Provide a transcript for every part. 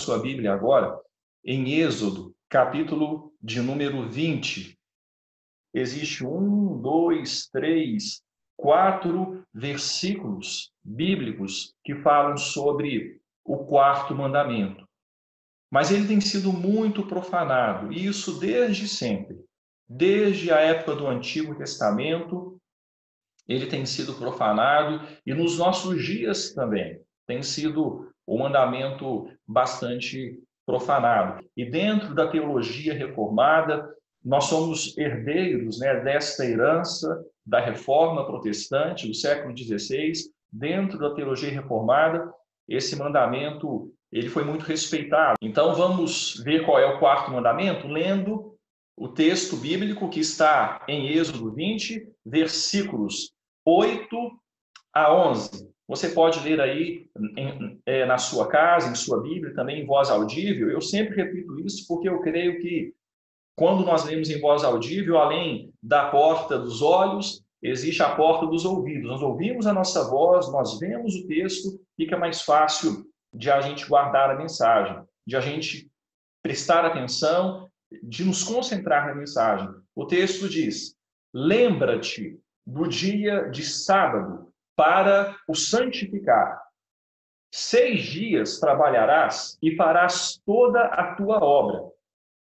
sua Bíblia agora em Êxodo, capítulo de número 20. Existe 4 versículos bíblicos que falam sobre o quarto mandamento. Mas ele tem sido muito profanado, e isso desde sempre. Desde a época do Antigo Testamento, ele tem sido profanado, e nos nossos dias também tem sido um mandamento bastante profanado. E dentro da teologia reformada, nós somos herdeiros, desta herança da reforma protestante do século XVI. Dentro da teologia reformada, esse mandamento ele foi muito respeitado. Então vamos ver qual é o quarto mandamento, lendo o texto bíblico que está em Êxodo 20, versículos 8 a 11. Você pode ler aí na sua casa, em sua Bíblia, também em voz audível. Eu sempre repito isso porque eu creio que quando nós lemos em voz audível, além da porta dos olhos, existe a porta dos ouvidos. Nós ouvimos a nossa voz, nós vemos o texto, fica mais fácil de a gente guardar a mensagem, de a gente prestar atenção, de nos concentrar na mensagem. O texto diz: lembra-te do dia de sábado para o santificar. 6 dias trabalharás e farás toda a tua obra.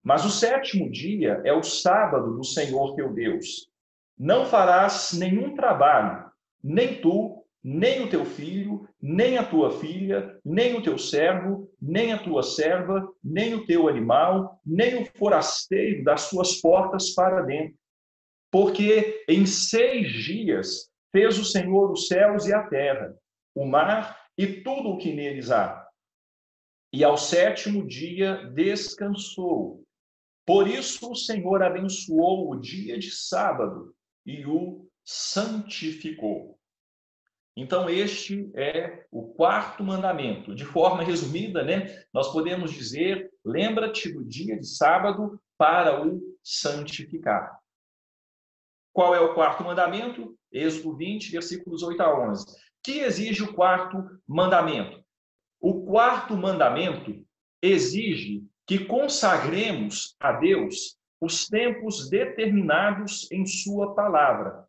Mas o 7º dia é o sábado do Senhor teu Deus. Não farás nenhum trabalho, nem tu, nem o teu filho, nem a tua filha, nem o teu servo, nem a tua serva, nem o teu animal, nem o forasteiro das suas portas para dentro. Porque em 6 dias fez o Senhor os céus e a terra, o mar e tudo o que neles há. E ao 7º dia descansou. Por isso o Senhor abençoou o dia de sábado e o santificou. Então este é o quarto mandamento. De forma resumida, nós podemos dizer: lembra-te do dia de sábado para o santificar. Qual é o quarto mandamento? Êxodo 20, versículos 8 a 11. Que exige o quarto mandamento? O quarto mandamento exige que consagremos a Deus os tempos determinados em sua palavra,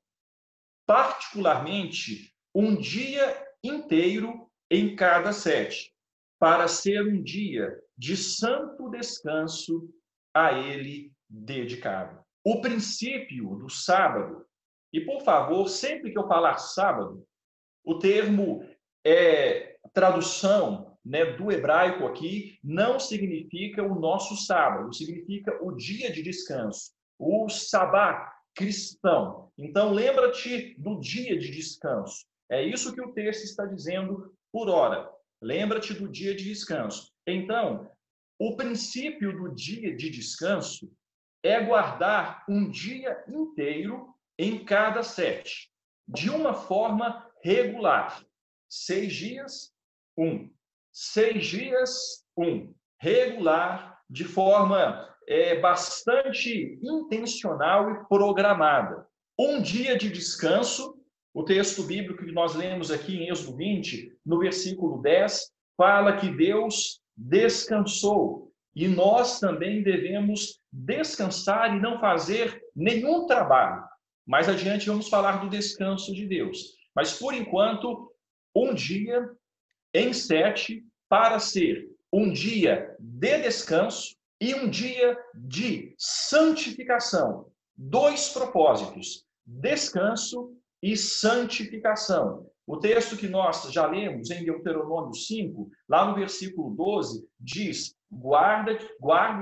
particularmente um dia inteiro em cada 7, para ser um dia de santo descanso a ele dedicado. O princípio do sábado, e por favor, sempre que eu falar sábado, o termo tradução do hebraico aqui não significa o nosso sábado, significa o dia de descanso, o sabá cristão. Então, lembra-te do dia de descanso. É isso que o texto está dizendo por ora. Lembra-te do dia de descanso. Então, o princípio do dia de descanso é guardar um dia inteiro em cada 7, de uma forma regular. 6 dias, 1. 6 dias, 1. Regular, de forma bastante intencional e programada. Um dia de descanso. O texto bíblico que nós lemos aqui em Êxodo 20, no versículo 10, fala que Deus descansou. E nós também devemos descansar e não fazer nenhum trabalho. Mais adiante vamos falar do descanso de Deus. Mas, por enquanto, um dia em 7 para ser um dia de descanso e um dia de santificação. 2 propósitos: descanso e santificação. O texto que nós já lemos em Deuteronômio 5, lá no versículo 12, diz: guarda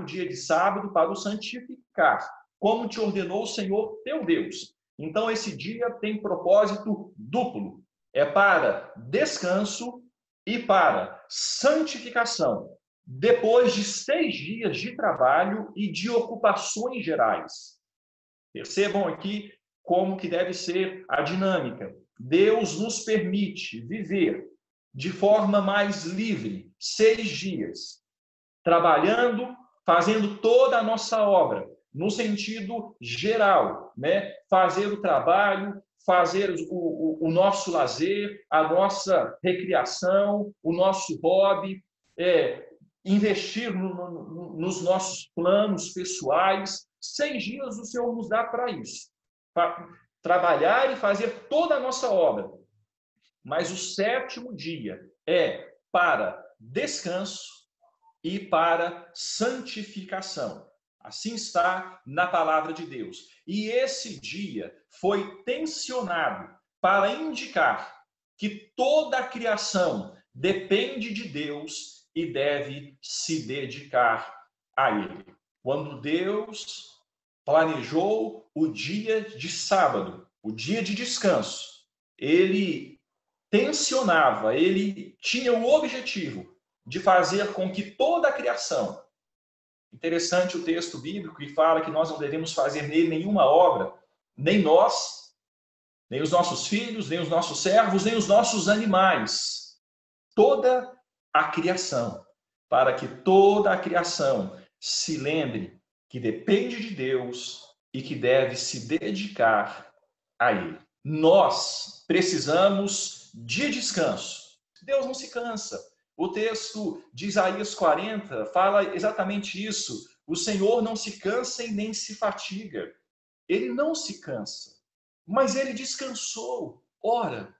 o dia de sábado para o santificar, como te ordenou o Senhor teu Deus. Então, esse dia tem propósito duplo. É para descanso e para santificação. Depois de 6 dias de trabalho e de ocupações gerais. Percebam aqui como que deve ser a dinâmica. Deus nos permite viver de forma mais livre 6 dias, trabalhando, fazendo toda a nossa obra, no sentido geral, fazer o trabalho, fazer o nosso lazer, a nossa recreação, o nosso hobby, investir nos nossos planos pessoais. 6 dias o Senhor nos dá para isso, para trabalhar e fazer toda a nossa obra. Mas o 7º dia é para descanso e para santificação. Assim está na palavra de Deus. E esse dia foi tensionado para indicar que toda a criação depende de Deus e deve se dedicar a Ele. Quando Deus planejou o dia de sábado, o dia de descanso, Ele tensionava, Ele tinha o objetivo de fazer com que toda a criação, interessante o texto bíblico que fala que nós não devemos fazer nele nenhuma obra, nem nós, nem os nossos filhos, nem os nossos servos, nem os nossos animais. Toda a criação, para que toda a criação se lembre que depende de Deus e que deve se dedicar a Ele. Nós precisamos de descanso. Deus não se cansa. O texto de Isaías 40 fala exatamente isso. O Senhor não se cansa e nem se fatiga. Ele não se cansa, mas ele descansou. Ora,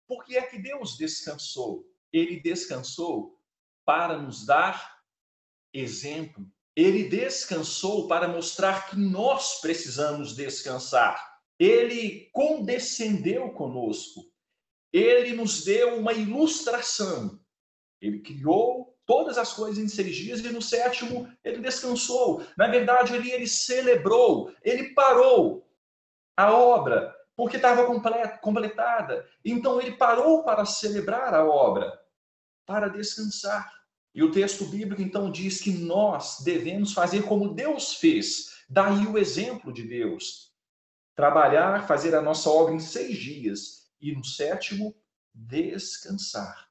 por que é que Deus descansou? Ele descansou para nos dar exemplo. Ele descansou para mostrar que nós precisamos descansar. Ele condescendeu conosco. Ele nos deu uma ilustração. Ele criou todas as coisas em 6 dias e no 7º ele descansou. Na verdade, ele celebrou, ele parou a obra, porque estava completada. Então, ele parou para celebrar a obra, para descansar. E o texto bíblico, então, diz que nós devemos fazer como Deus fez. Daí o exemplo de Deus. Trabalhar, fazer a nossa obra em 6 dias e no 7º, descansar.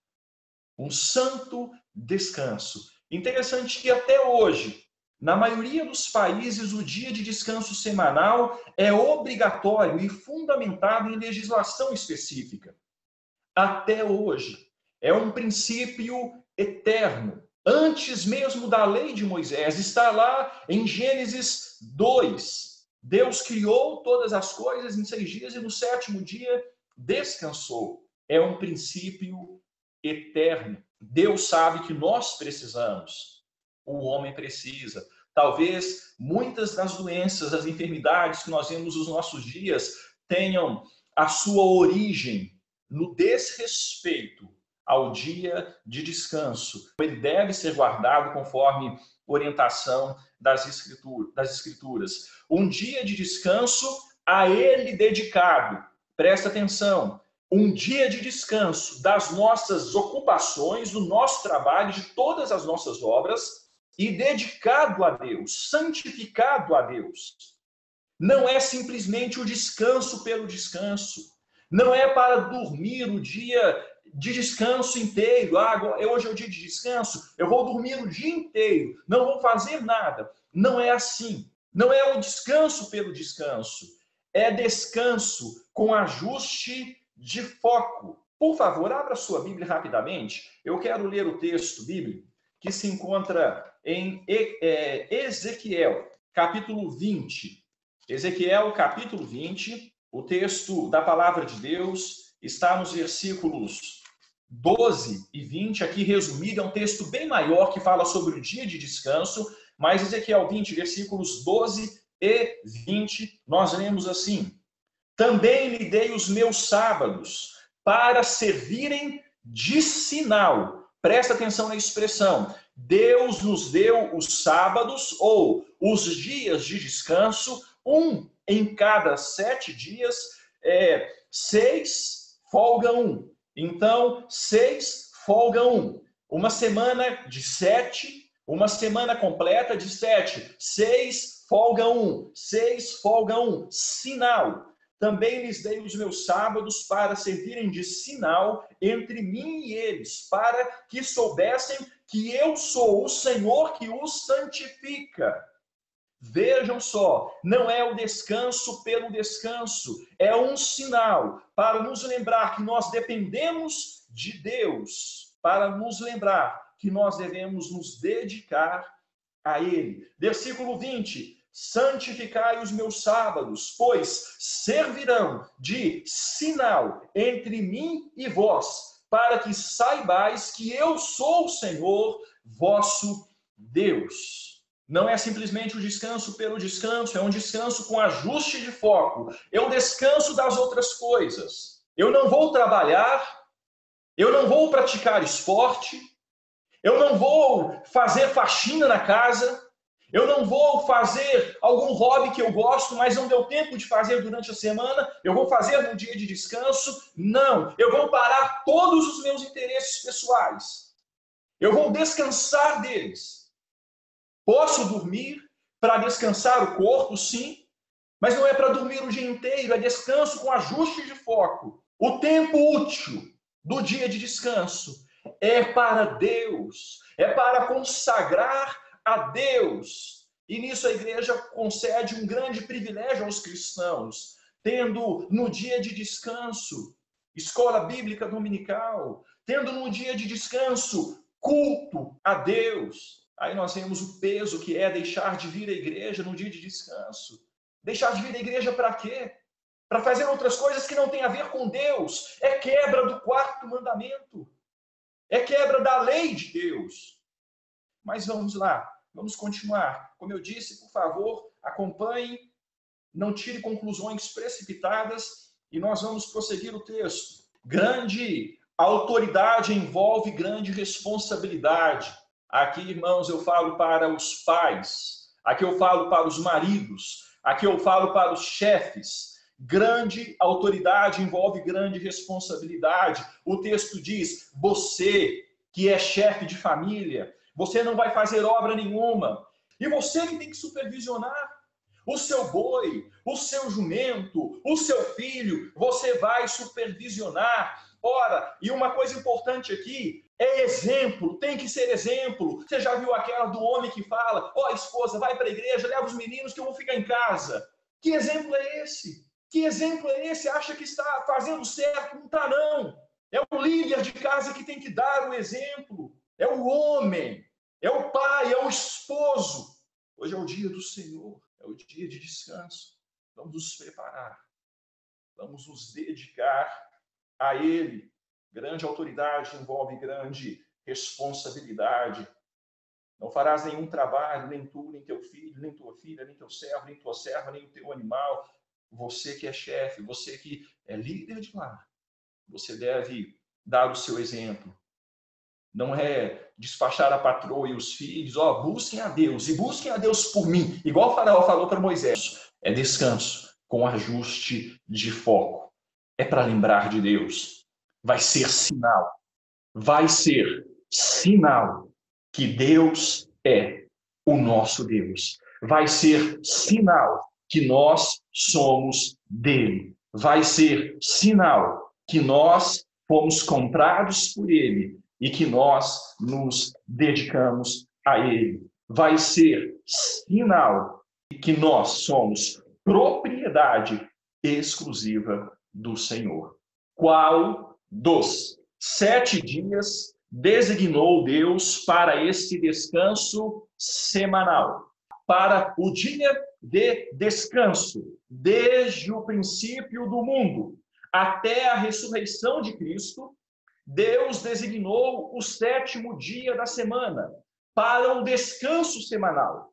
Um santo descanso. Interessante que até hoje, na maioria dos países, o dia de descanso semanal é obrigatório e fundamentado em legislação específica. Até hoje. É um princípio eterno. Antes mesmo da lei de Moisés, está lá em Gênesis 2. Deus criou todas as coisas em 6 dias e no 7º dia descansou. É um princípio eterno. Deus sabe que nós precisamos. O homem precisa. Talvez muitas das doenças, das enfermidades que nós vemos nos nossos dias tenham a sua origem no desrespeito ao dia de descanso. Ele deve ser guardado conforme orientação das Escrituras. Um dia de descanso a ele dedicado. Presta atenção. Um dia de descanso das nossas ocupações, do nosso trabalho, de todas as nossas obras, e dedicado a Deus, santificado a Deus. Não é simplesmente o descanso pelo descanso. Não é para dormir o dia de descanso inteiro. Hoje é o dia de descanso, eu vou dormir o dia inteiro, não vou fazer nada. Não é assim. Não é o descanso pelo descanso. É descanso com ajuste de foco. Por favor, abra sua Bíblia rapidamente. Eu quero ler o texto bíblico que se encontra em Ezequiel, capítulo 20. Ezequiel, capítulo 20, o texto da palavra de Deus está nos versículos 12 e 20, aqui resumido, é um texto bem maior que fala sobre o dia de descanso, mas Ezequiel 20, versículos 12 e 20, nós lemos assim: Também lhe dei os meus sábados para servirem de sinal. Presta atenção na expressão. Deus nos deu os sábados, ou os dias de descanso, um em cada 7 dias, 6, folga 1. Então, 6, folga 1. Uma semana de 7, uma semana completa de 7. 6, folga 1. 6, folga 1. Sinal. Também lhes dei os meus sábados para servirem de sinal entre mim e eles, para que soubessem que eu sou o Senhor que os santifica. Vejam só, não é o descanso pelo descanso, é um sinal para nos lembrar que nós dependemos de Deus, para nos lembrar que nós devemos nos dedicar a Ele. Versículo 20: santificai os meus sábados, pois servirão de sinal entre mim e vós, para que saibais que eu sou o Senhor, vosso Deus. Não é simplesmente o descanso pelo descanso, é um descanso com ajuste de foco, é um descanso das outras coisas. Eu não vou trabalhar, eu não vou praticar esporte, eu não vou fazer faxina na casa, eu não vou fazer algum hobby que eu gosto, mas não deu tempo de fazer durante a semana, eu vou fazer no dia de descanso. Não, eu vou parar todos os meus interesses pessoais. Eu vou descansar deles. Posso dormir para descansar o corpo, sim, mas não é para dormir o dia inteiro, é descanso com ajuste de foco. O tempo útil do dia de descanso é para Deus, é para consagrar a Deus. E nisso a igreja concede um grande privilégio aos cristãos, tendo no dia de descanso escola bíblica dominical, tendo no dia de descanso culto a Deus. Aí nós vemos o peso que é deixar de vir à igreja no dia de descanso. Deixar de vir à igreja para quê? Para fazer outras coisas que não têm a ver com Deus. É quebra do quarto mandamento. É quebra da lei de Deus. Mas vamos lá, vamos continuar. Como eu disse, por favor, acompanhe, não tire conclusões precipitadas e nós vamos prosseguir o texto. Grande autoridade envolve grande responsabilidade. Aqui, irmãos, eu falo para os pais, aqui eu falo para os maridos, aqui eu falo para os chefes. Grande autoridade envolve grande responsabilidade. O texto diz: você que é chefe de família, você não vai fazer obra nenhuma. E você que tem que supervisionar o seu boi, o seu jumento, o seu filho, você vai supervisionar. Ora, e uma coisa importante aqui, é exemplo, tem que ser exemplo. Você já viu aquela do homem que fala: ó, esposa, vai para a igreja, leva os meninos que eu vou ficar em casa. Que exemplo é esse? Que exemplo é esse? Acha que está fazendo certo? Não está, não. É o líder de casa que tem que dar o exemplo. É o homem, é o pai, é o esposo. Hoje é o dia do Senhor, é o dia de descanso. Vamos nos preparar, vamos nos dedicar a Ele. Grande autoridade envolve grande responsabilidade. Não farás nenhum trabalho, nem tu, nem teu filho, nem tua filha, nem teu servo, nem tua serva, nem o teu animal. Você que é chefe, você que é líder de lar, você deve dar o seu exemplo. Não é despachar a patroa e os filhos: ó, busquem a Deus, e busquem a Deus por mim, igual o faraó falou para Moisés. É descanso com ajuste de foco. É para lembrar de Deus. Vai ser sinal que Deus é o nosso Deus. Vai ser sinal que nós somos dele. Vai ser sinal que nós fomos comprados por ele e que nós nos dedicamos a ele. Vai ser sinal que nós somos propriedade exclusiva do Senhor. Qual dos 7 dias designou Deus para esse descanso semanal? Para o dia de descanso, desde o princípio do mundo até a ressurreição de Cristo, Deus designou o 7º dia da semana para o descanso semanal.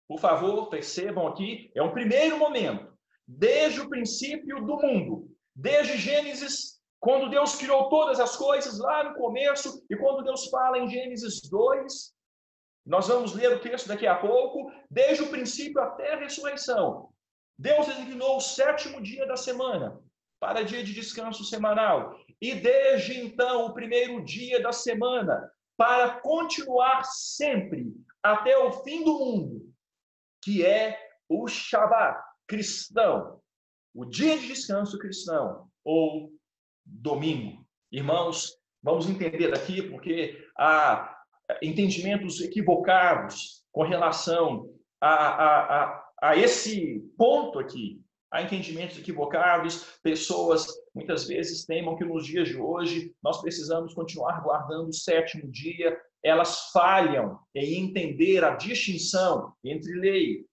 Por favor, percebam aqui, é um primeiro momento. Desde o princípio do mundo, desde Gênesis, quando Deus criou todas as coisas lá no começo, e quando Deus fala em Gênesis 2, nós vamos ler o texto daqui a pouco, desde o princípio até a ressurreição. Deus designou o 7º dia da semana para dia de descanso semanal. E desde então, o primeiro dia da semana, para continuar sempre, até o fim do mundo, que é o Shabat cristão, o dia de descanso cristão, ou domingo. Irmãos, vamos entender aqui, porque há entendimentos equivocados com relação a esse ponto aqui. Há entendimentos equivocados, pessoas muitas vezes temam que nos dias de hoje nós precisamos continuar guardando o 7º dia elas falham em entender a distinção entre lei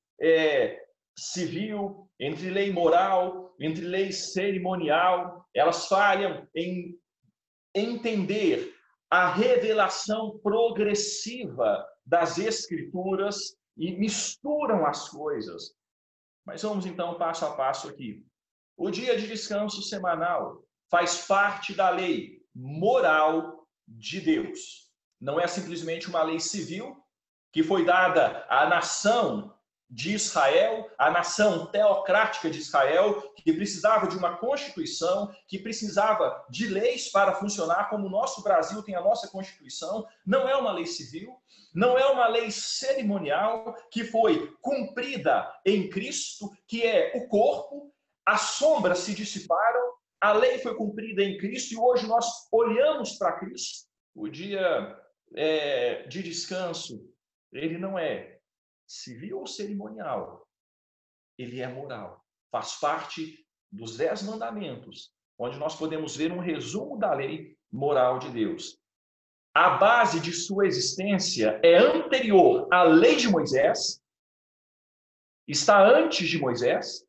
civil, entre lei moral, entre lei cerimonial. Elas falham em entender a revelação progressiva das Escrituras e misturam as coisas. Mas vamos então passo a passo aqui. O dia de descanso semanal faz parte da lei moral de Deus. Não é simplesmente uma lei civil que foi dada à nação de Israel, a nação teocrática de Israel, que precisava de uma constituição, que precisava de leis para funcionar, como o nosso Brasil tem a nossa constituição. Não é uma lei civil, não é uma lei cerimonial que foi cumprida em Cristo, que é o corpo. As sombras se dissiparam, a lei foi cumprida em Cristo e hoje nós olhamos para Cristo. O dia de descanso, ele não é civil ou cerimonial, ele é moral. Faz parte dos 10 mandamentos, onde nós podemos ver um resumo da lei moral de Deus. A base de sua existência é anterior à lei de Moisés, está antes de Moisés.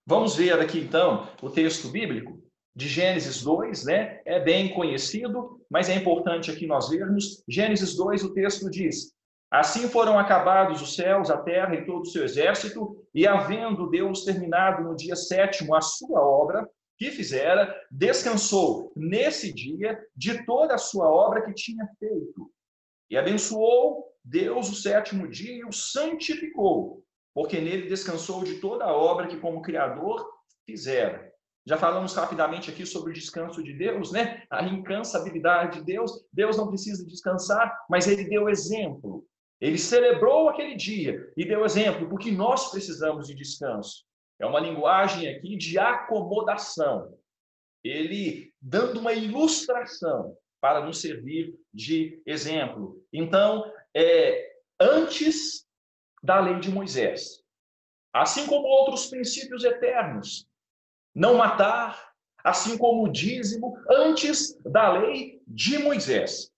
Vamos ver aqui, então, o texto bíblico de Gênesis 2, né? É bem conhecido, mas é importante aqui nós vermos. Gênesis 2, o texto diz: assim foram acabados os céus, a terra e todo o seu exército, e havendo Deus terminado no dia 7º a sua obra que fizera, descansou nesse dia de toda a sua obra que tinha feito. E abençoou Deus o 7º dia e o santificou, porque nele descansou de toda a obra que como Criador fizera. Já falamos rapidamente aqui sobre o descanso de Deus, né? A incansabilidade de Deus. Deus não precisa descansar, mas ele deu exemplo. Ele celebrou aquele dia e deu exemplo, porque nós precisamos de descanso. É uma linguagem aqui de acomodação. Ele dando uma ilustração para nos servir de exemplo. Então, antes da lei de Moisés, assim como outros princípios eternos, não matar, assim como o dízimo, antes da lei de Moisés.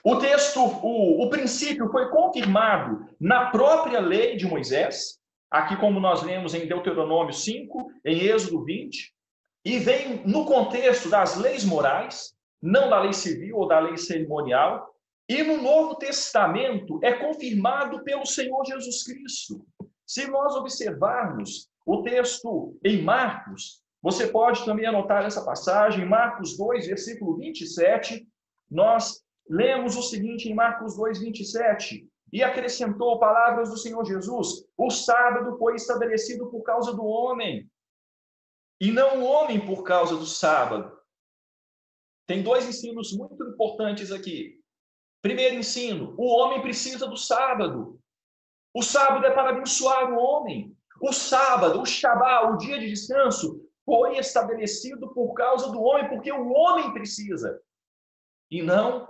O texto, o princípio foi confirmado na própria lei de Moisés, aqui como nós lemos em Deuteronômio 5, em Êxodo 20, e vem no contexto das leis morais, não da lei civil ou da lei cerimonial, e no Novo Testamento é confirmado pelo Senhor Jesus Cristo. Se nós observarmos o texto em Marcos, você pode também anotar essa passagem, Marcos 2, versículo 27, nós lemos o seguinte em Marcos 2, 27, e acrescentou palavras do Senhor Jesus: o sábado foi estabelecido por causa do homem, e não o homem por causa do sábado. Tem 2 ensinos muito importantes aqui. Primeiro ensino: o homem precisa do sábado. O sábado é para abençoar o homem. O sábado, o Shabá, o dia de descanso, foi estabelecido por causa do homem, porque o homem precisa. E não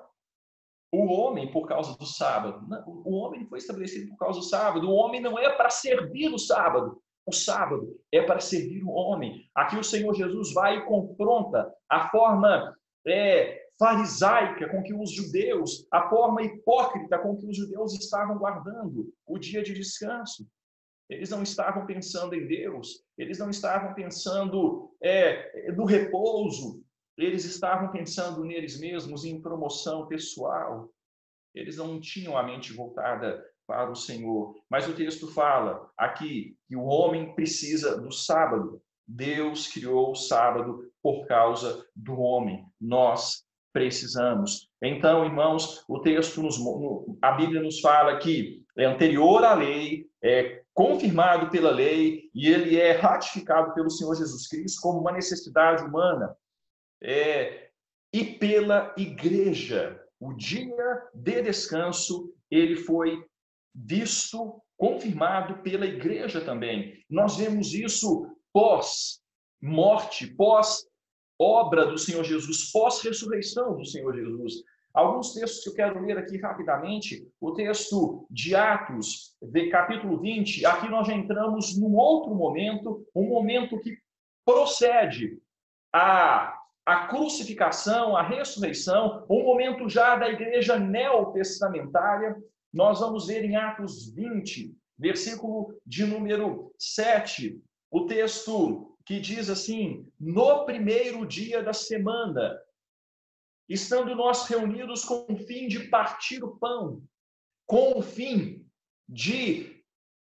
o homem por causa do sábado. Não, o homem foi estabelecido por causa do sábado. O homem não é para servir o sábado. O sábado é para servir o homem. Aqui o Senhor Jesus vai e confronta a forma farisaica com que os judeus, a forma hipócrita com que os judeus estavam guardando o dia de descanso. Eles não estavam pensando em Deus, eles não estavam pensando no repouso, eles estavam pensando neles mesmos, em promoção pessoal. Eles não tinham a mente voltada para o Senhor. Mas o texto fala aqui que o homem precisa do sábado. Deus criou o sábado por causa do homem. Nós precisamos. Então, irmãos, o texto, a Bíblia nos fala que é anterior à lei, é confirmado pela lei e ele é ratificado pelo Senhor Jesus Cristo como uma necessidade humana. E pela igreja, o dia de descanso, ele foi visto, confirmado pela igreja também. Nós vemos isso pós-morte, pós-obra do Senhor Jesus, pós-ressurreição do Senhor Jesus. Alguns textos que eu quero ler aqui rapidamente, o texto de Atos, capítulo 20, aqui nós já entramos num outro momento, um momento que procede a a crucificação, a ressurreição, um momento já da igreja neotestamentária. Nós vamos ver em Atos 20, versículo de número 7, o texto que diz assim: no primeiro dia da semana, estando nós reunidos com o fim de partir o pão, com o fim de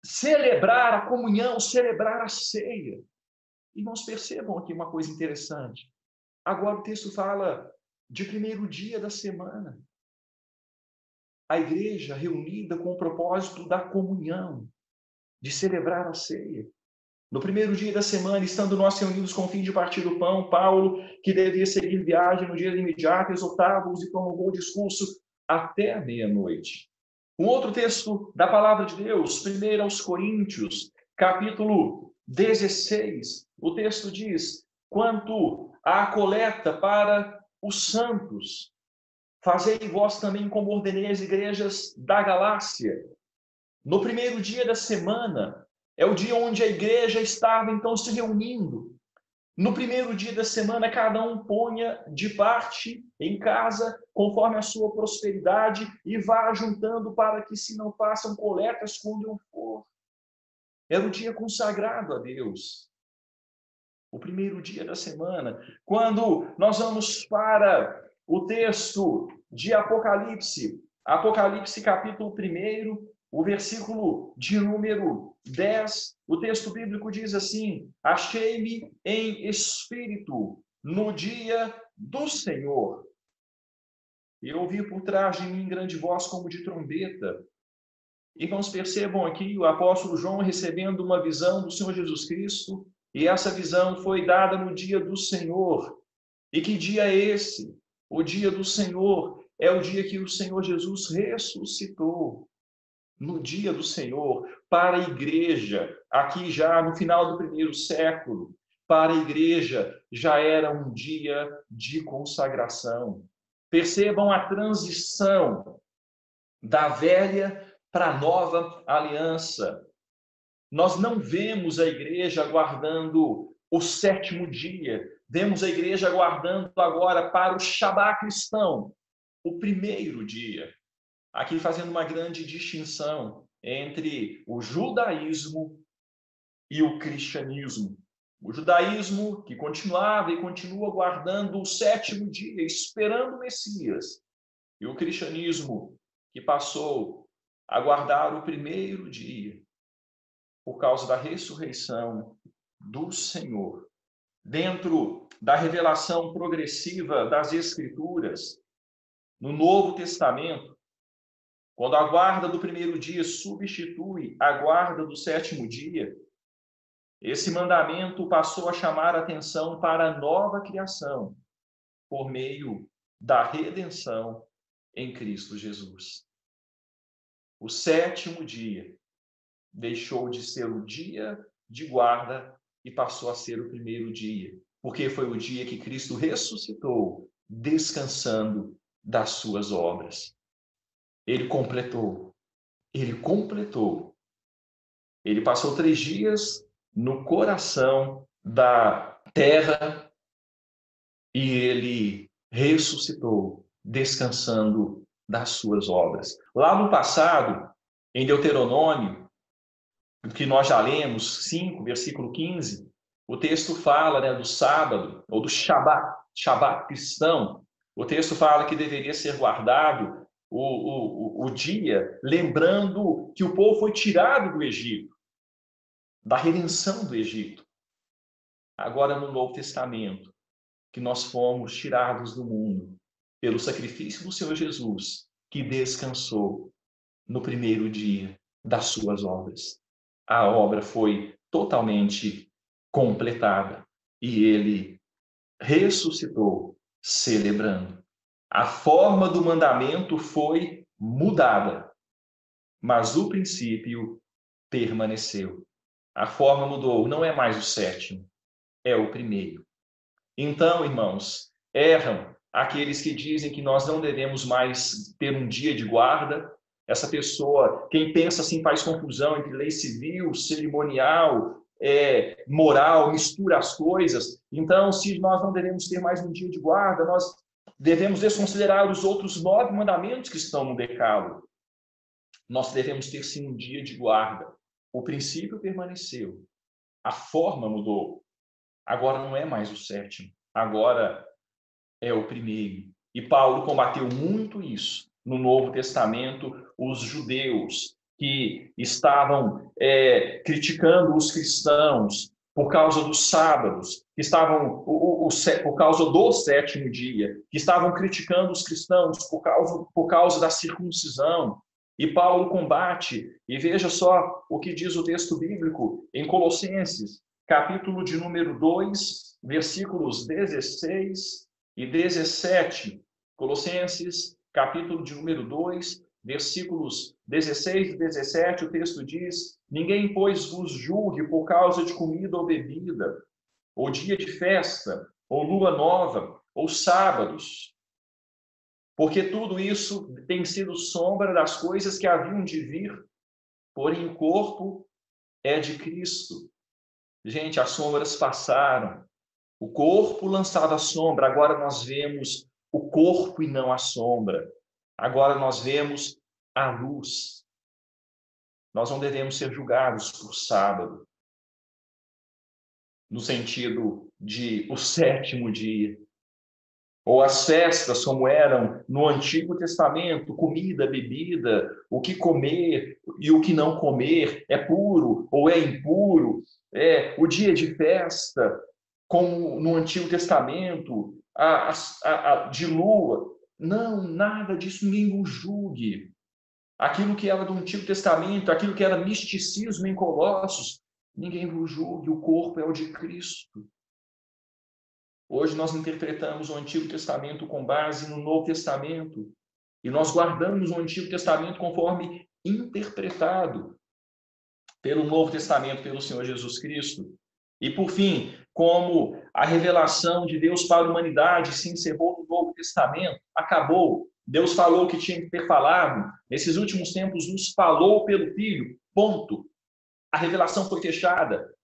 celebrar a comunhão, celebrar a ceia. Irmãos, percebam aqui uma coisa interessante. Agora o texto fala de primeiro dia da semana. A igreja reunida com o propósito da comunhão, de celebrar a ceia. No primeiro dia da semana, estando nós reunidos com o fim de partir o pão, Paulo, que devia seguir viagem no dia imediato, exortava-os e prolongou o discurso até a meia-noite. Um outro texto da palavra de Deus, 1 aos Coríntios, capítulo 16, o texto diz: quanto à coleta para os santos, fazei vós também como ordenei as igrejas da Galácia. No primeiro dia da semana, é o dia onde a igreja estava então se reunindo. No primeiro dia da semana, cada um ponha de parte em casa, conforme a sua prosperidade, e vá juntando para que se não façam coletas quando eu for. Era o dia consagrado a Deus. O primeiro dia da semana. Quando nós vamos para o texto de Apocalipse, Apocalipse capítulo 1, o versículo de número 10, o texto bíblico diz assim: achei-me em espírito no dia do Senhor. E ouvi por trás de mim grande voz como de trombeta. Irmãos, percebam aqui o apóstolo João recebendo uma visão do Senhor Jesus Cristo, e essa visão foi dada no dia do Senhor. E que dia é esse? O dia do Senhor é o dia que o Senhor Jesus ressuscitou. No dia do Senhor, para a igreja, aqui já no final do primeiro século, para a igreja já era um dia de consagração. Percebam a transição da velha para a nova aliança. Nós não vemos a igreja aguardando o sétimo dia, vemos a igreja aguardando agora para o Shabá cristão, o primeiro dia. Aqui fazendo uma grande distinção entre o judaísmo e o cristianismo. O judaísmo que continuava e continua guardando o sétimo dia, esperando o Messias. E o cristianismo que passou a guardar o primeiro dia, por causa da ressurreição do Senhor. Dentro da revelação progressiva das Escrituras, no Novo Testamento, quando a guarda do primeiro dia substitui a guarda do sétimo dia, esse mandamento passou a chamar a atenção para a nova criação, por meio da redenção em Cristo Jesus. O sétimo dia deixou de ser o dia de guarda e passou a ser o primeiro dia, porque foi o dia que Cristo ressuscitou, descansando das suas obras. Ele completou. Ele passou 3 dias no coração da terra e ele ressuscitou, descansando das suas obras. Lá no passado, em Deuteronômio, que nós já lemos, 5, versículo 15, o texto fala, do sábado, ou do Shabat cristão. O texto fala que deveria ser guardado o dia, lembrando que o povo foi tirado do Egito, da redenção do Egito. Agora, no Novo Testamento, que nós fomos tirados do mundo pelo sacrifício do Senhor Jesus, que descansou no primeiro dia das suas obras. A obra foi totalmente completada e ele ressuscitou, celebrando. A forma do mandamento foi mudada, mas o princípio permaneceu. A forma mudou, não é mais o sétimo, é o primeiro. Então, irmãos, erram aqueles que dizem que nós não devemos mais ter um dia de guarda. Essa pessoa, quem pensa assim, faz confusão entre lei civil, cerimonial, moral, mistura as coisas. Então, se nós não devemos ter mais um dia de guarda, nós devemos desconsiderar os outros 9 mandamentos que estão no decálogo. Nós devemos ter sim um dia de guarda. O princípio permaneceu, a forma mudou. Agora não é mais o 7º, agora é o primeiro. E Paulo combateu muito isso no Novo Testamento, os judeus que estavam criticando os cristãos por causa dos sábados, que estavam por causa do 7º dia, que estavam criticando os cristãos por causa da circuncisão. E Paulo combate, e veja só o que diz o texto bíblico em Colossenses, capítulo de número 2, versículos 16 e 17. Colossenses, capítulo de número 2, versículos 16 e 17, o texto diz: ninguém, pois, vos julgue por causa de comida ou bebida, ou dia de festa, ou lua nova, ou sábados, porque tudo isso tem sido sombra das coisas que haviam de vir, porém o corpo é de Cristo. Gente, as sombras passaram, o corpo lançado à sombra, agora nós vemos o corpo e não a sombra. Agora nós vemos a luz. Nós não devemos ser julgados por sábado, no sentido de o 7º dia. Ou as festas, como eram no Antigo Testamento, comida, bebida, o que comer e o que não comer, é puro ou é impuro, o dia de festa, como no Antigo Testamento, de lua. Não, nada disso, ninguém o julgue. Aquilo que era do Antigo Testamento, aquilo que era misticismo em Colossos, ninguém o julgue, o corpo é o de Cristo. Hoje nós interpretamos o Antigo Testamento com base no Novo Testamento, e nós guardamos o Antigo Testamento conforme interpretado pelo Novo Testamento, pelo Senhor Jesus Cristo. E, por fim, como a revelação de Deus para a humanidade se encerrou no Novo Testamento, acabou. Deus falou o que tinha que ter falado. Nesses últimos tempos, nos falou pelo Filho. Ponto. A revelação foi fechada.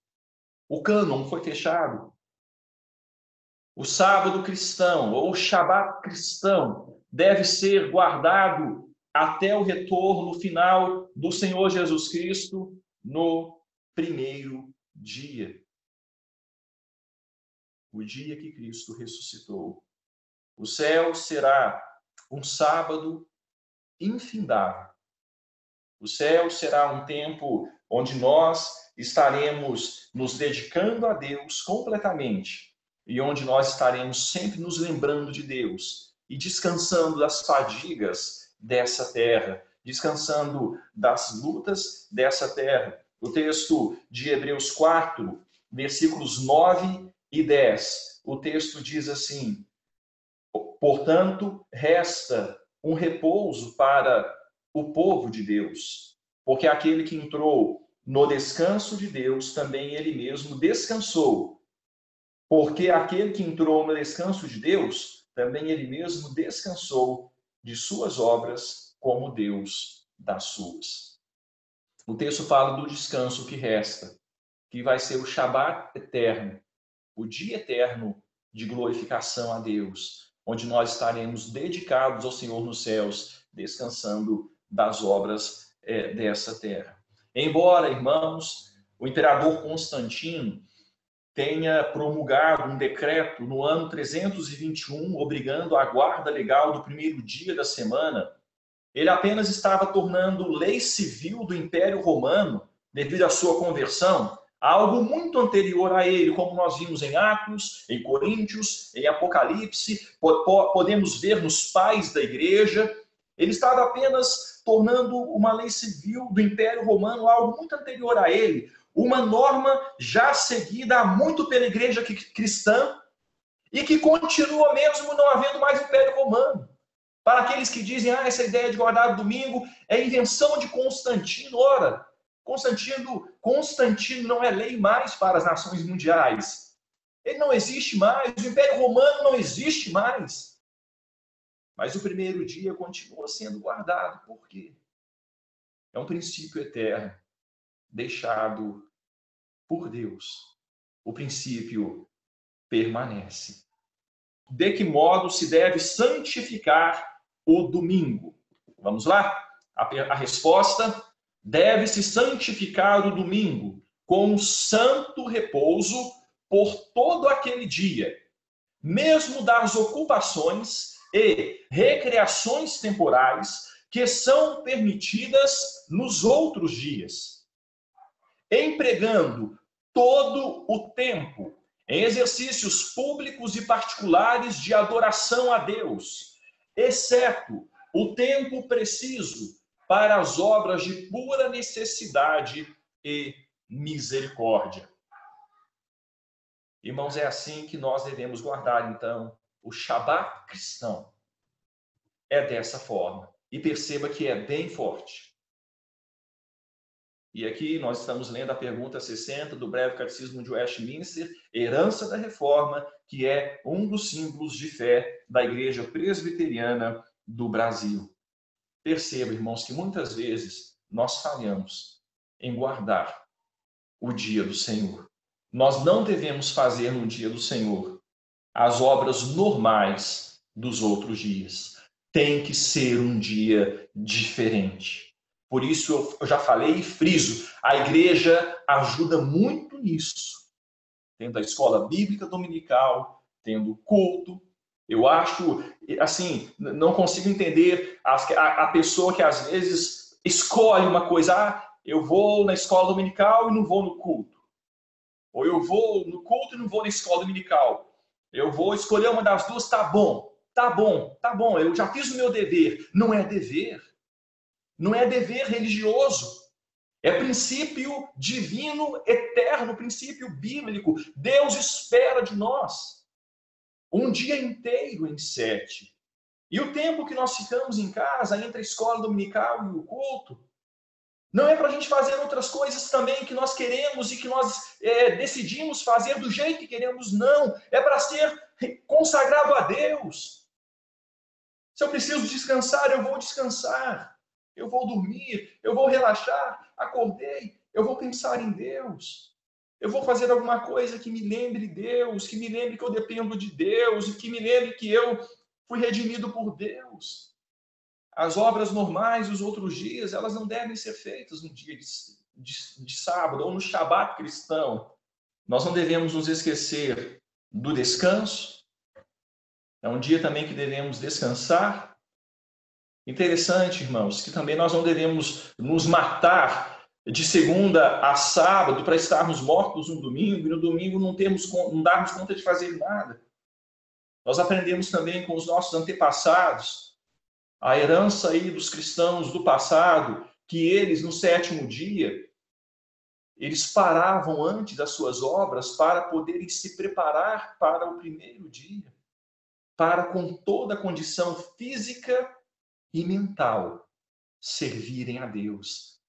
O cânon foi fechado. O sábado cristão, ou o Shabat cristão, deve ser guardado até o retorno final do Senhor Jesus Cristo no primeiro dia. O dia que Cristo ressuscitou. O céu será um sábado infindável. O céu será um tempo onde nós estaremos nos dedicando a Deus completamente e onde nós estaremos sempre nos lembrando de Deus e descansando das fadigas dessa terra, descansando das lutas dessa terra. O texto de Hebreus 4, versículos 9 e 10, o texto diz assim: portanto, resta um repouso para o povo de Deus, porque aquele que entrou no descanso de Deus, também ele mesmo descansou. Porque aquele que entrou no descanso de Deus, também ele mesmo descansou de suas obras, como Deus das suas. O texto fala do descanso que resta, que vai ser o Shabat eterno, o dia eterno de glorificação a Deus, onde nós estaremos dedicados ao Senhor nos céus, descansando das obras dessa terra. Embora, irmãos, o imperador Constantino tenha promulgado um decreto no ano 321, obrigando a guarda legal do primeiro dia da semana, ele apenas estava tornando lei civil do Império Romano, devido à sua conversão, algo muito anterior a ele, como nós vimos em Atos, em Coríntios, em Apocalipse, podemos ver nos pais da igreja. Ele estava apenas tornando uma lei civil do Império Romano algo muito anterior a ele, uma norma já seguida há muito pela igreja cristã e que continua mesmo não havendo mais Império Romano. Para aqueles que dizem, essa ideia de guardar o domingo é invenção de Constantino. Ora, Constantino não é lei mais para as nações mundiais. Ele não existe mais, o Império Romano não existe mais. Mas o primeiro dia continua sendo guardado. Por quê? É um princípio eterno, deixado por Deus, o princípio permanece. De que modo se deve santificar o domingo? Vamos lá? A resposta: deve-se santificar o domingo com santo repouso por todo aquele dia, mesmo das ocupações e recreações temporais que são permitidas nos outros dias, empregando todo o tempo em exercícios públicos e particulares de adoração a Deus, exceto o tempo preciso para as obras de pura necessidade e misericórdia. Irmãos, é assim que nós devemos guardar, então, o Shabat cristão. É dessa forma. E perceba que é bem forte. E aqui nós estamos lendo a pergunta 60 do Breve Catecismo de Westminster, herança da Reforma, que é um dos símbolos de fé da Igreja Presbiteriana do Brasil. Perceba, irmãos, que muitas vezes nós falhamos em guardar o dia do Senhor. Nós não devemos fazer no dia do Senhor as obras normais dos outros dias. Tem que ser um dia diferente. Por isso eu já falei e friso, a igreja ajuda muito nisso. Tendo a escola bíblica dominical, tendo culto. Eu acho, assim, não consigo entender a pessoa que às vezes escolhe uma coisa, eu vou na escola dominical e não vou no culto. Ou eu vou no culto e não vou na escola dominical. Eu vou escolher uma das duas, tá bom, eu já fiz o meu dever. Não é dever. Não é dever religioso. É princípio divino, eterno, princípio bíblico. Deus espera de nós um dia inteiro em 7. E o tempo que nós ficamos em casa, entre a escola dominical e o culto, não é para a gente fazer outras coisas também que nós queremos e que nós decidimos fazer do jeito que queremos, não. É para ser consagrado a Deus. Se eu preciso descansar, eu vou descansar. Eu vou dormir, eu vou relaxar, acordei, eu vou pensar em Deus. Eu vou fazer alguma coisa que me lembre Deus, que me lembre que eu dependo de Deus, e que me lembre que eu fui redimido por Deus. As obras normais dos outros dias, elas não devem ser feitas no dia de sábado ou no Shabat cristão. Nós não devemos nos esquecer do descanso. É um dia também que devemos descansar. Interessante, irmãos, que também nós não devemos nos matar de segunda a sábado para estarmos mortos no domingo e no domingo não darmos conta de fazer nada. Nós aprendemos também com os nossos antepassados, a herança aí dos cristãos do passado, que eles, no 7º dia, eles paravam antes das suas obras para poderem se preparar para o 1º dia, para com toda a condição física e mental servirem a Deus.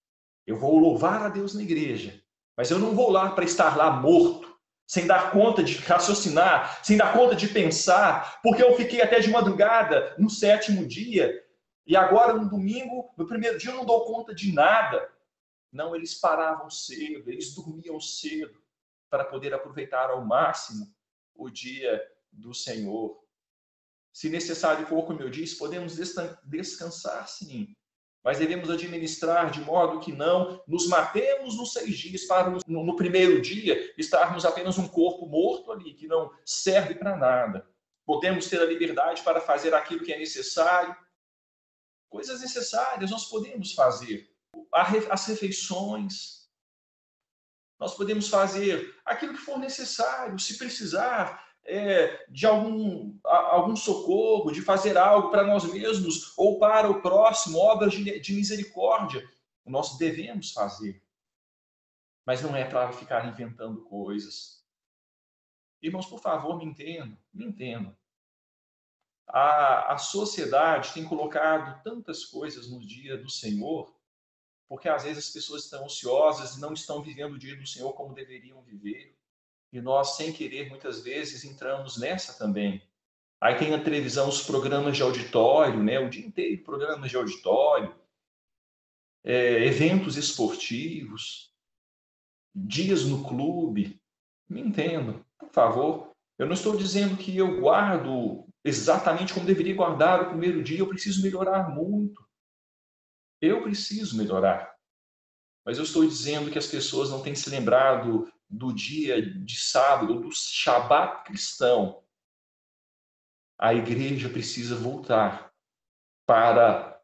Eu vou louvar a Deus na igreja, mas eu não vou lá para estar lá morto, sem dar conta de raciocinar, sem dar conta de pensar, porque eu fiquei até de madrugada no 7º dia, e agora no domingo, no 1º dia eu não dou conta de nada. Não, eles paravam cedo, eles dormiam cedo, para poder aproveitar ao máximo o dia do Senhor. Se necessário for, como eu disse, podemos descansar, sim. Mas devemos administrar de modo que não nos matemos nos 6 dias para no 1º dia estarmos apenas um corpo morto ali, que não serve para nada. Podemos ter a liberdade para fazer aquilo que é necessário. Coisas necessárias nós podemos fazer. As refeições. Nós podemos fazer aquilo que for necessário, se precisar de algum socorro, de fazer algo para nós mesmos ou para o próximo, obras de misericórdia, nós devemos fazer. Mas não é para ficar inventando coisas. Irmãos, por favor, me entendam. A sociedade tem colocado tantas coisas no dia do Senhor, porque às vezes as pessoas estão ansiosas e não estão vivendo o dia do Senhor como deveriam viver. E nós, sem querer, muitas vezes entramos nessa também. Aí tem na televisão os programas de auditório, né? O dia inteiro programas de auditório, eventos esportivos. dias no clube. Me entendam, por favor. Eu não estou dizendo que eu guardo exatamente como deveria guardar o primeiro dia. Eu preciso melhorar muito. Eu preciso melhorar. Mas eu estou dizendo que as pessoas não têm se lembrado do dia de sábado, do Shabat cristão. A igreja precisa voltar para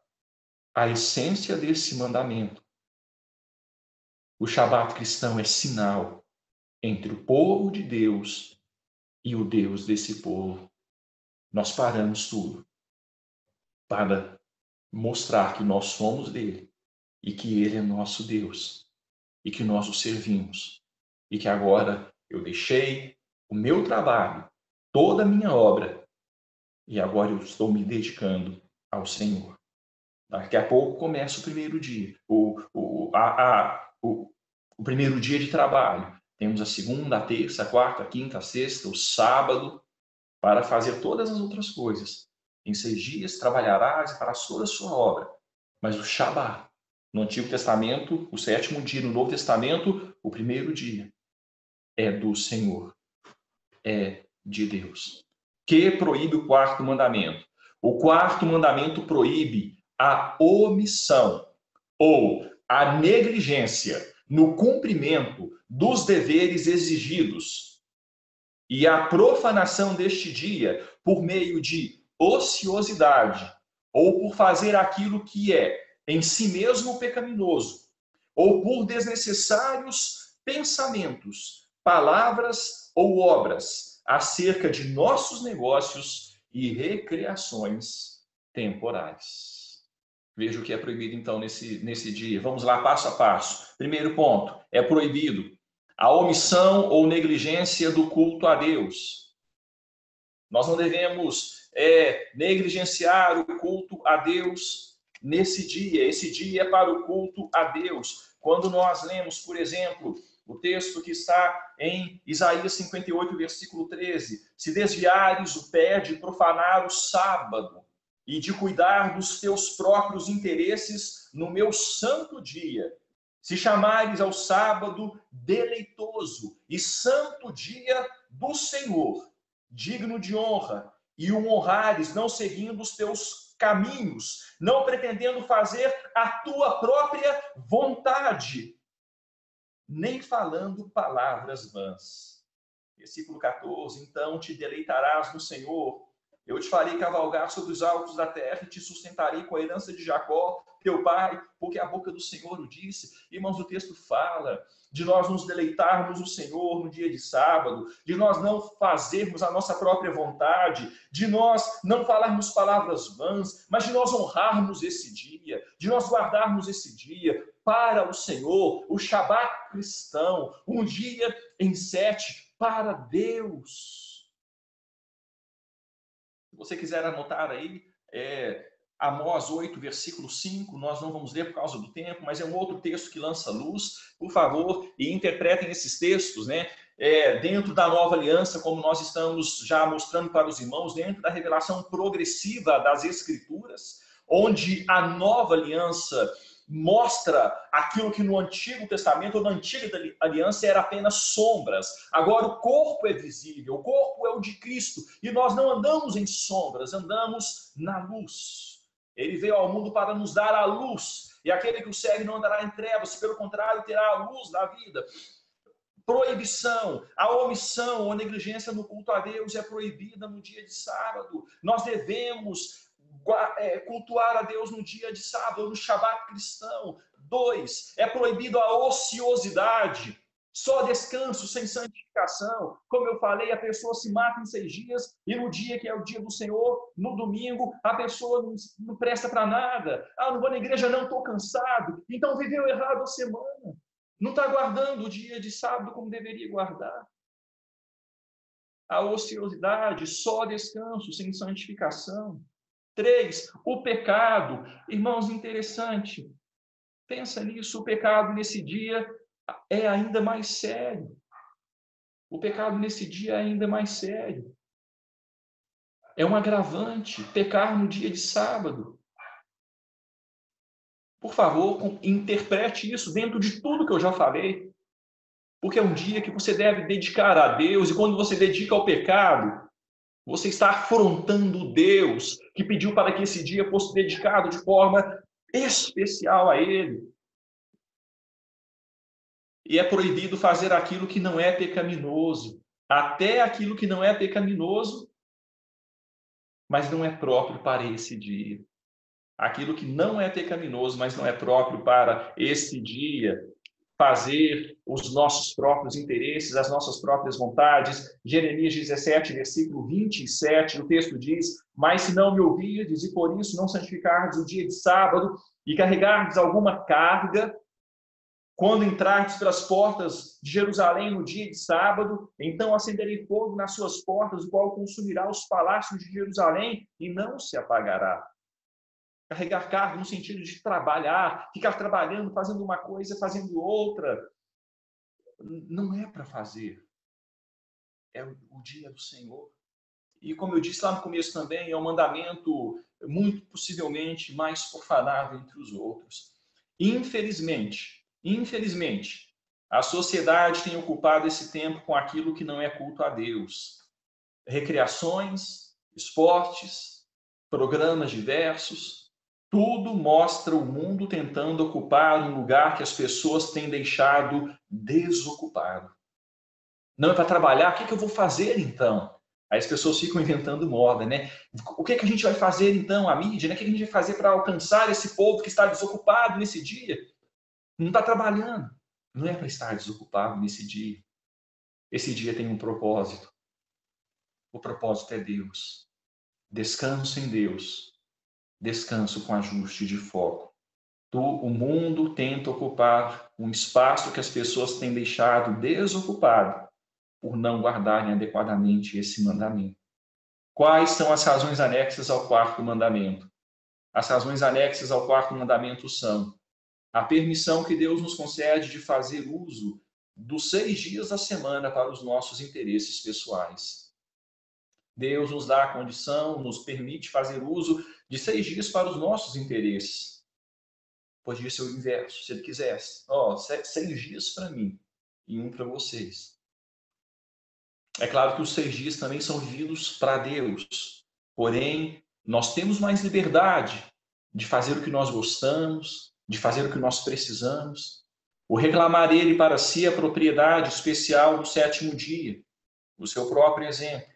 a essência desse mandamento. O Shabat cristão é sinal entre o povo de Deus e o Deus desse povo. Nós paramos tudo para mostrar que nós somos dele e que ele é nosso Deus e que nós o servimos e que agora eu deixei o meu trabalho, toda a minha obra e agora eu estou me dedicando ao Senhor. Daqui a pouco começa o primeiro dia, o primeiro dia de trabalho. Temos a segunda, a terça, a quarta, a quinta, a sexta, o sábado, para fazer todas as outras coisas. Em 6 dias trabalharás e farás toda a sua obra. Mas o Shabat, no Antigo Testamento, o 7º dia, no Novo Testamento, o primeiro dia, é do Senhor, é de Deus. Que proíbe o 4º mandamento? O 4º mandamento proíbe a omissão ou a negligência no cumprimento dos deveres exigidos e a profanação deste dia por meio de ociosidade ou por fazer aquilo que é em si mesmo pecaminoso ou por desnecessários pensamentos, palavras ou obras acerca de nossos negócios e recreações temporais. Veja o que é proibido, então, nesse dia. Vamos lá, passo a passo. Primeiro ponto, é proibido a omissão ou negligência do culto a Deus. Nós não devemos negligenciar o culto a Deus nesse dia. Esse dia é para o culto a Deus. Quando nós lemos, por exemplo, o texto que está em Isaías 58, versículo 13: se desviares o pé de profanar o sábado e de cuidar dos teus próprios interesses no meu santo dia, se chamares ao sábado deleitoso e santo dia do Senhor, digno de honra, e o honrares, não seguindo os teus caminhos, não pretendendo fazer a tua própria vontade, nem falando palavras vãs. Versículo 14: então te deleitarás no Senhor, eu te farei cavalgar sobre os altos da terra e te sustentarei com a herança de Jacó, teu pai, porque a boca do Senhor o disse. Irmãos, o texto fala de nós nos deleitarmos no Senhor no dia de sábado, de nós não fazermos a nossa própria vontade, de nós não falarmos palavras vãs, mas de nós honrarmos esse dia, de nós guardarmos esse dia para o Senhor, o Shabat cristão, um dia em 7 para Deus. Se você quiser anotar aí, Amós 8, versículo 5, nós não vamos ler por causa do tempo, mas é um outro texto que lança luz, por favor, e interpretem esses textos, né? Dentro da nova aliança, como nós estamos já mostrando para os irmãos, dentro da revelação progressiva das Escrituras, onde a nova aliança mostra aquilo que no Antigo Testamento ou na Antiga Aliança era apenas sombras. Agora o corpo é visível, o corpo é o de Cristo, e nós não andamos em sombras, andamos na luz. Ele veio ao mundo para nos dar a luz, e aquele que o segue não andará em trevas, pelo contrário, terá a luz da vida. Proibição, a omissão ou negligência no culto a Deus é proibida no dia de sábado. Nós devemos cultuar a Deus no dia de sábado, no Shabat cristão. 2, é proibido a ociosidade, só descanso sem santificação. Como eu falei, a pessoa se mata em 6 dias e no dia que é o dia do Senhor, no domingo, a pessoa não presta para nada. Não vou na igreja, não, estou cansado. Então viveu errado a semana. Não está guardando o dia de sábado como deveria guardar. A ociosidade, só descanso sem santificação. 3, o pecado. Irmãos, interessante. Pensa nisso, o pecado nesse dia é ainda mais sério. O pecado nesse dia é ainda mais sério. É um agravante pecar no dia de sábado. Por favor, interprete isso dentro de tudo que eu já falei. Porque é um dia que você deve dedicar a Deus, e quando você dedica ao pecado, você está afrontando Deus, que pediu para que esse dia fosse dedicado de forma especial a Ele. E é proibido fazer aquilo que não é pecaminoso. Até aquilo que não é pecaminoso, mas não é próprio para esse dia. Aquilo que não é pecaminoso, mas não é próprio para esse dia, fazer os nossos próprios interesses, as nossas próprias vontades. Jeremias 17, versículo 27, o texto diz: mas se não me ouvirdes, e por isso não santificardes o dia de sábado, e carregardes alguma carga, quando entrardes pelas portas de Jerusalém no dia de sábado, então acenderei fogo nas suas portas, o qual consumirá os palácios de Jerusalém, e não se apagará. Carregar carga no sentido de trabalhar, ficar trabalhando, fazendo uma coisa, fazendo outra. Não é para fazer. É o dia do Senhor. E como eu disse lá no começo também, é um mandamento muito possivelmente mais profanado entre os outros. Infelizmente, a sociedade tem ocupado esse tempo com aquilo que não é culto a Deus. Recreações, esportes, programas diversos, tudo mostra o mundo tentando ocupar um lugar que as pessoas têm deixado desocupado. Não é para trabalhar, o que eu vou fazer então? Aí as pessoas ficam inventando moda, né? O que a gente vai fazer então, a mídia, né? O que a gente vai fazer para alcançar esse povo que está desocupado nesse dia? Não está trabalhando. Não é para estar desocupado nesse dia. Esse dia tem um propósito. O propósito é Deus. Descanso em Deus. Descanso com ajuste de foco. O mundo tenta ocupar um espaço que as pessoas têm deixado desocupado por não guardarem adequadamente esse mandamento. Quais são as razões anexas ao quarto mandamento? As razões anexas ao quarto mandamento são a permissão que Deus nos concede de fazer uso dos 6 dias da semana para os nossos interesses pessoais. Deus nos dá a condição, nos permite fazer uso de 6 dias para os nossos interesses. Podia ser o inverso, se ele quisesse. 6 dias para mim e um para vocês. É claro que os 6 dias também são vividos para Deus. Porém, nós temos mais liberdade de fazer o que nós gostamos, de fazer o que nós precisamos. O reclamar ele para si a propriedade especial do 7º dia, o seu próprio exemplo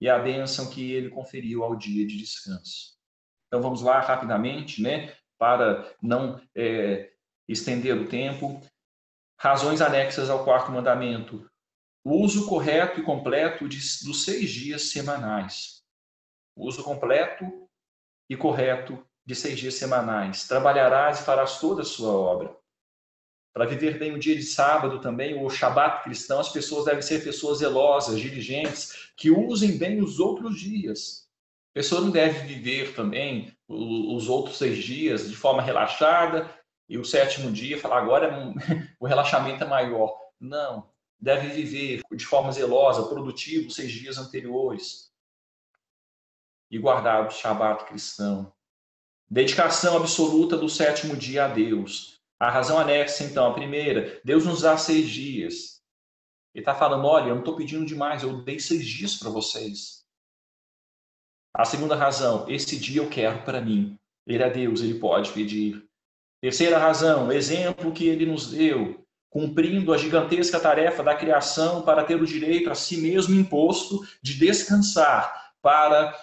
e a bênção que ele conferiu ao dia de descanso. Então vamos lá rapidamente, né, para não estender o tempo. Razões anexas ao quarto mandamento. O uso correto e completo dos 6 dias semanais. O uso completo e correto de 6 dias semanais. Trabalharás e farás toda a sua obra. Para viver bem o dia de sábado também, o Shabat cristão, as pessoas devem ser pessoas zelosas, diligentes, que usem bem os outros dias. A pessoa não deve viver também os outros 6 dias de forma relaxada e o 7º dia falar agora o relaxamento é maior. Não. Deve viver de forma zelosa, produtiva, os 6 dias anteriores. E guardar o Shabat cristão. Dedicação absoluta do 7º dia a Deus. A razão anexa, então, a primeira, Deus nos dá 6 dias. Ele está falando, olha, eu não estou pedindo demais, eu dei 6 dias para vocês. A segunda razão, esse dia eu quero para mim. Ele é Deus, ele pode pedir. Terceira razão, exemplo que ele nos deu, cumprindo a gigantesca tarefa da criação para ter o direito a si mesmo imposto de descansar, para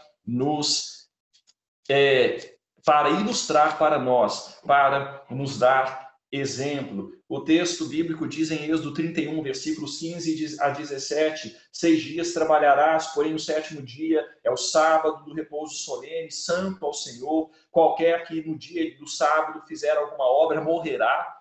ilustrar para nós, para nos dar exemplo. O texto bíblico diz em Êxodo 31, versículos 15 a 17, 6 dias trabalharás, porém o 7º dia é o sábado do repouso solene, santo ao Senhor. Qualquer que no dia do sábado fizer alguma obra morrerá.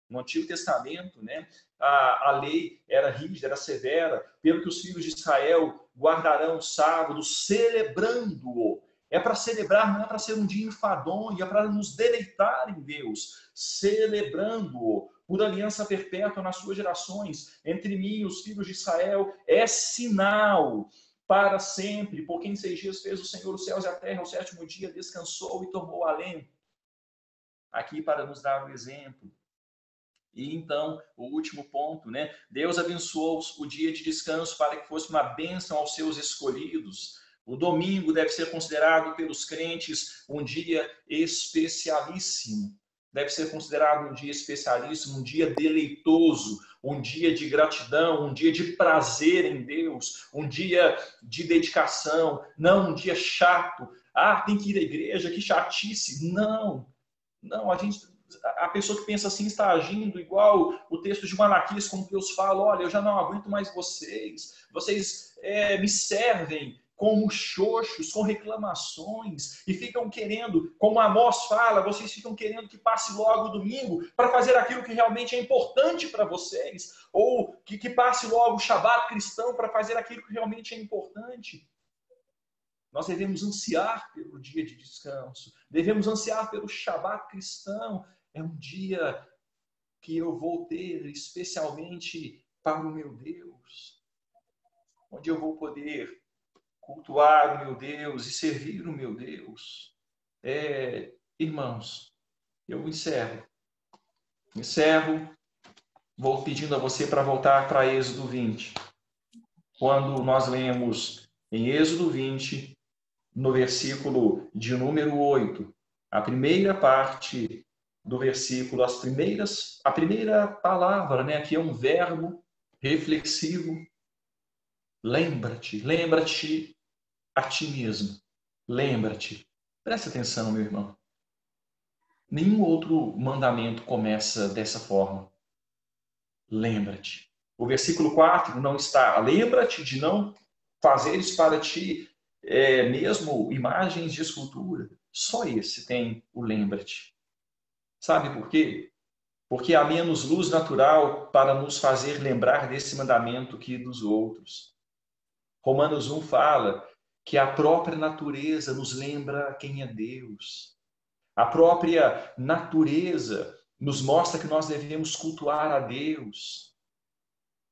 No Antigo Testamento, né, a lei era rígida, era severa, pelo que os filhos de Israel guardarão o sábado, celebrando-o. É para celebrar, não é para ser um dia enfadonho, é para nos deleitar em Deus, celebrando-o por aliança perpétua nas suas gerações, entre mim e os filhos de Israel, é sinal para sempre, porque em 6 dias fez o Senhor os céus e a terra, ao 7º dia descansou e tomou alento. Aqui para nos dar o exemplo. E então, o último ponto, né? Deus abençoou o dia de descanso para que fosse uma bênção aos seus escolhidos. O domingo deve ser considerado pelos crentes um dia especialíssimo. Deve ser considerado um dia especialíssimo, um dia deleitoso, um dia de gratidão, um dia de prazer em Deus, um dia de dedicação, não um dia chato. Ah, tem que ir à igreja, que chatice. Não, não, a pessoa que pensa assim está agindo igual o texto de Malaquias, como Deus fala: olha, eu já não aguento mais vocês me servem como xoxos, com reclamações, e ficam querendo, como Amós fala, vocês ficam querendo que passe logo o domingo para fazer aquilo que realmente é importante para vocês, ou que passe logo o Shabat cristão para fazer aquilo que realmente é importante. Nós devemos ansiar pelo dia de descanso, devemos ansiar pelo Shabat cristão. É um dia que eu vou ter especialmente para o meu Deus, onde eu vou poder cultuar o meu Deus e servir o meu Deus. Irmãos, eu encerro, vou pedindo a você para voltar para Êxodo 20. Quando nós lemos em Êxodo 20, no versículo de número 8, a primeira parte do versículo, a primeira palavra, né, que é um verbo reflexivo. Lembra-te a ti mesmo. Lembra-te. Presta atenção, meu irmão. Nenhum outro mandamento começa dessa forma. Lembra-te. O versículo 4 não está: lembra-te de não fazeres para ti mesmo imagens de escultura. Só esse tem o lembra-te. Sabe por quê? Porque há menos luz natural para nos fazer lembrar desse mandamento que dos outros. Romanos 1 fala que a própria natureza nos lembra quem é Deus. A própria natureza nos mostra que nós devemos cultuar a Deus.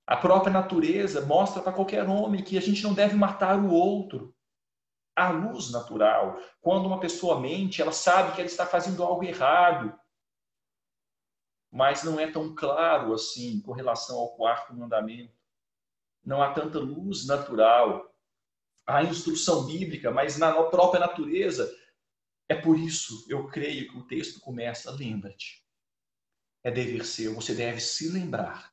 A própria natureza mostra para qualquer homem que a gente não deve matar o outro. A luz natural, quando uma pessoa mente, ela sabe que ela está fazendo algo errado, mas não é tão claro assim com relação ao quarto mandamento. Não há tanta luz natural. Há instrução bíblica, mas na própria natureza. É por isso, eu creio que o texto começa: lembra-te. É dever ser, você deve se lembrar.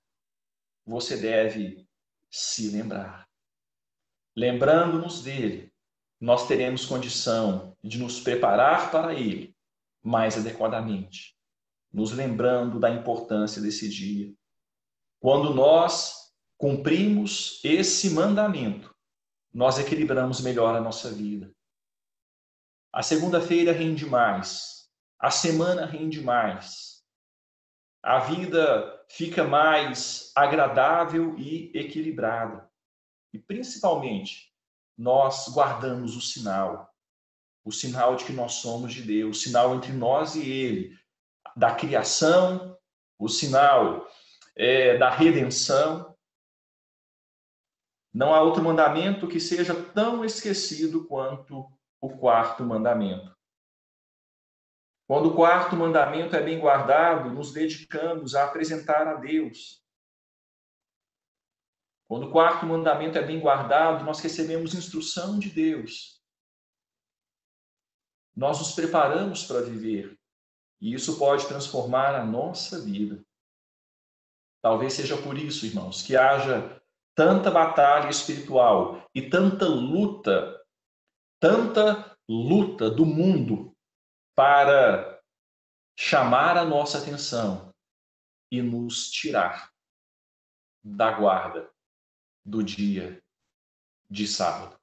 Você deve se lembrar. Lembrando-nos dele, nós teremos condição de nos preparar para ele mais adequadamente, nos lembrando da importância desse dia. Quando nós cumprimos esse mandamento, nós equilibramos melhor a nossa vida. A segunda-feira rende mais, a semana rende mais, a vida fica mais agradável e equilibrada. E principalmente, nós guardamos o sinal de que nós somos de Deus, o sinal entre nós e Ele, da criação, o sinal da redenção. Não há outro mandamento que seja tão esquecido quanto o quarto mandamento. Quando o quarto mandamento é bem guardado, nos dedicamos a apresentar a Deus. Quando o quarto mandamento é bem guardado, nós recebemos instrução de Deus. Nós nos preparamos para viver. E isso pode transformar a nossa vida. Talvez seja por isso, irmãos, que haja tanta batalha espiritual e tanta luta do mundo para chamar a nossa atenção e nos tirar da guarda do dia de sábado.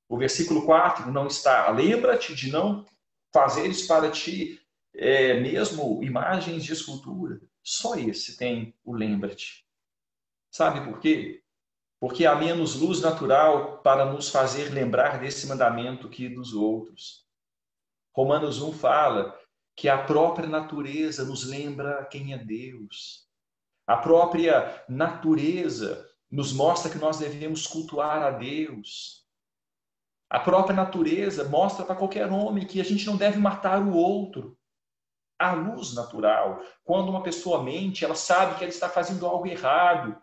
O versículo 4 não está: lembra-te de não fazeres para ti mesmo imagens de escultura. Só esse tem o lembra-te. Sabe por quê? Porque há menos luz natural para nos fazer lembrar desse mandamento que dos outros. Romanos 1 fala que a própria natureza nos lembra quem é Deus. A própria natureza nos mostra que nós devemos cultuar a Deus. A própria natureza mostra para qualquer homem que a gente não deve matar o outro. a luz natural. Quando uma pessoa mente, ela sabe que ela está fazendo algo errado,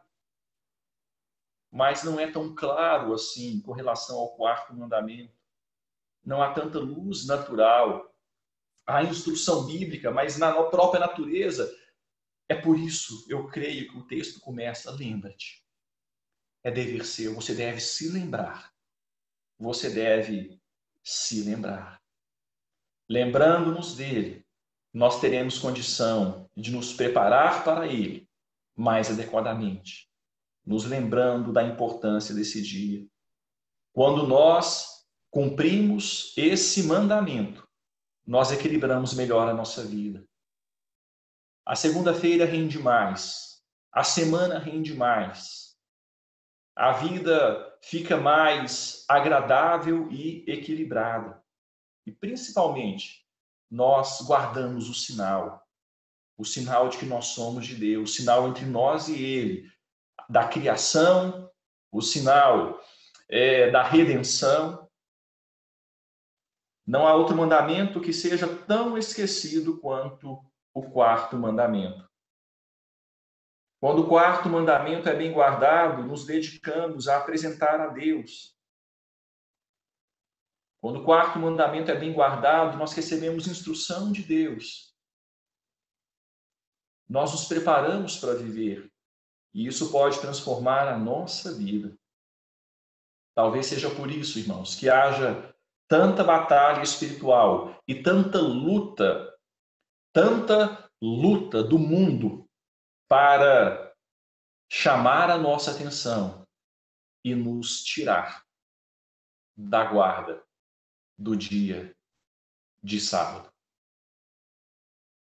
mas não é tão claro assim com relação ao quarto mandamento. Não há tanta luz natural. Há instrução bíblica, mas na própria natureza. É por isso, eu creio que o texto começa, lembra-te. É dever seu, você deve se lembrar. Você deve se lembrar. Lembrando-nos dele, nós teremos condição de nos preparar para ele mais adequadamente, nos lembrando da importância desse dia. Quando nós cumprimos esse mandamento, nós equilibramos melhor a nossa vida. A segunda-feira rende mais, a semana rende mais, a vida fica mais agradável e equilibrada. E principalmente, nós guardamos o sinal de que nós somos de Deus, o sinal entre nós e Ele, da criação, o sinal da redenção. Não há outro mandamento que seja tão esquecido quanto o quarto mandamento. Quando o quarto mandamento é bem guardado, nos dedicamos a apresentar a Deus. Quando o quarto mandamento é bem guardado, nós recebemos instrução de Deus. Nós nos preparamos para viver. E isso pode transformar a nossa vida. Talvez seja por isso, irmãos, que haja tanta batalha espiritual e tanta luta do mundo para chamar a nossa atenção e nos tirar da guarda do dia de sábado.